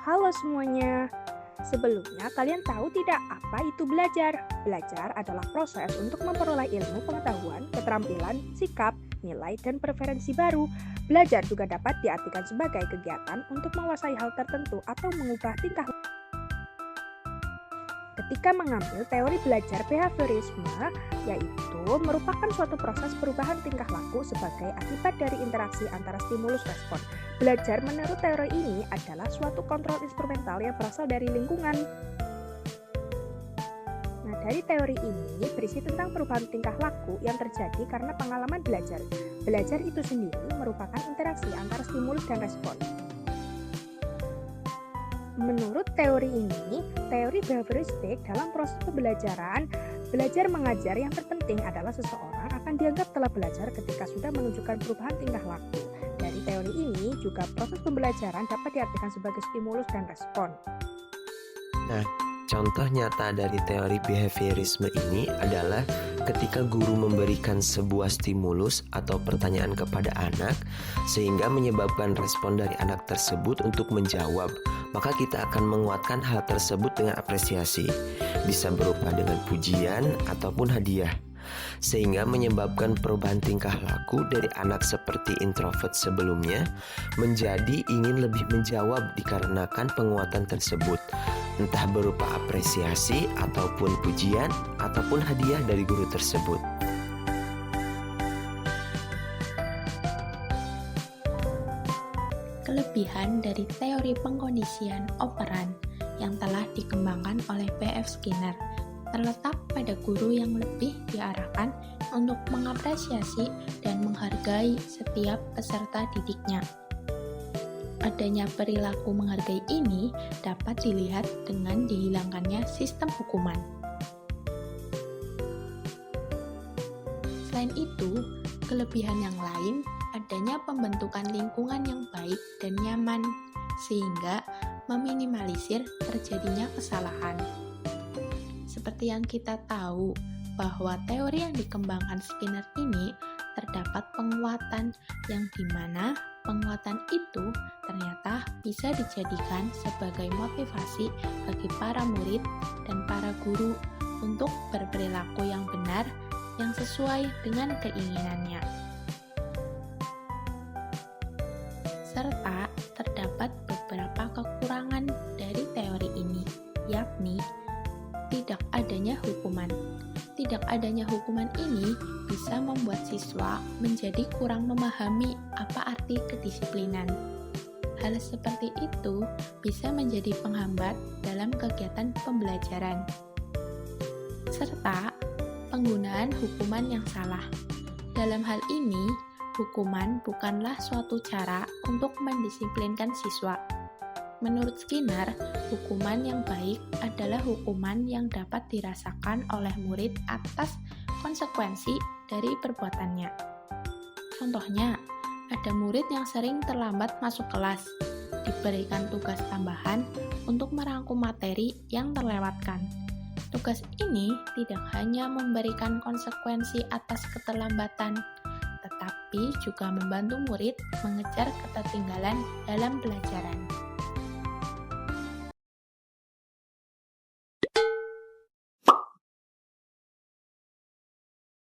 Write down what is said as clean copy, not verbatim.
Halo semuanya. Sebelumnya kalian tahu tidak apa itu belajar? Belajar adalah proses untuk memperoleh ilmu pengetahuan, keterampilan, sikap, nilai, dan preferensi baru. Belajar juga dapat diartikan sebagai kegiatan untuk menguasai hal tertentu atau mengubah tingkah laku. Ketika mengambil teori belajar behaviorisme, yaitu merupakan suatu proses perubahan tingkah laku sebagai akibat dari interaksi antara stimulus respon. Belajar menurut teori ini adalah suatu kontrol instrumental yang berasal dari lingkungan. Nah, dari teori ini berisi tentang perubahan tingkah laku yang terjadi karena pengalaman belajar. Belajar itu sendiri merupakan interaksi antara stimulus dan respon. Menurut teori ini, teori behavioristik dalam proses pembelajaran, belajar mengajar yang terpenting adalah seseorang akan dianggap telah belajar ketika sudah menunjukkan perubahan tingkah laku. Dari teori ini juga proses pembelajaran dapat diartikan sebagai stimulus dan respon. Nah, contoh nyata dari teori behaviorisme ini adalah ketika guru memberikan sebuah stimulus atau pertanyaan kepada anak sehingga menyebabkan respon dari anak tersebut untuk menjawab, maka kita akan menguatkan hal tersebut dengan apresiasi, bisa berupa dengan pujian ataupun hadiah, sehingga menyebabkan perubahan tingkah laku dari anak seperti introvert sebelumnya menjadi ingin lebih menjawab dikarenakan penguatan tersebut, entah berupa apresiasi ataupun pujian ataupun hadiah dari guru tersebut. Kelebihan dari teori pengkondisian operan yang telah dikembangkan oleh P.F. Skinner terletak pada guru yang lebih diarahkan untuk mengapresiasi dan menghargai setiap peserta didiknya. Adanya perilaku menghargai ini dapat dilihat dengan dihilangkannya sistem hukuman. Selain itu, kelebihan yang lain adanya pembentukan lingkungan yang baik dan nyaman, sehingga meminimalisir terjadinya kesalahan. Seperti yang kita tahu, bahwa teori yang dikembangkan Skinner ini terdapat penguatan yang dimana penguatan itu ternyata bisa dijadikan sebagai motivasi bagi para murid dan para guru untuk berperilaku yang benar yang sesuai dengan keinginannya. Serta terdapat beberapa kekurangan dari teori ini, yakni tidak adanya hukuman. Tidak adanya hukuman ini bisa membuat siswa menjadi kurang memahami apa arti kedisiplinan. Hal seperti itu bisa menjadi penghambat dalam kegiatan pembelajaran. Serta penggunaan hukuman yang salah. Dalam hal ini, hukuman bukanlah suatu cara untuk mendisiplinkan siswa. Menurut Skinner, hukuman yang baik adalah hukuman yang dapat dirasakan oleh murid atas konsekuensi dari perbuatannya. Contohnya, ada murid yang sering terlambat masuk kelas, diberikan tugas tambahan untuk merangkum materi yang terlewatkan. Tugas ini tidak hanya memberikan konsekuensi atas keterlambatan, tetapi juga membantu murid mengejar ketertinggalan dalam pelajaran.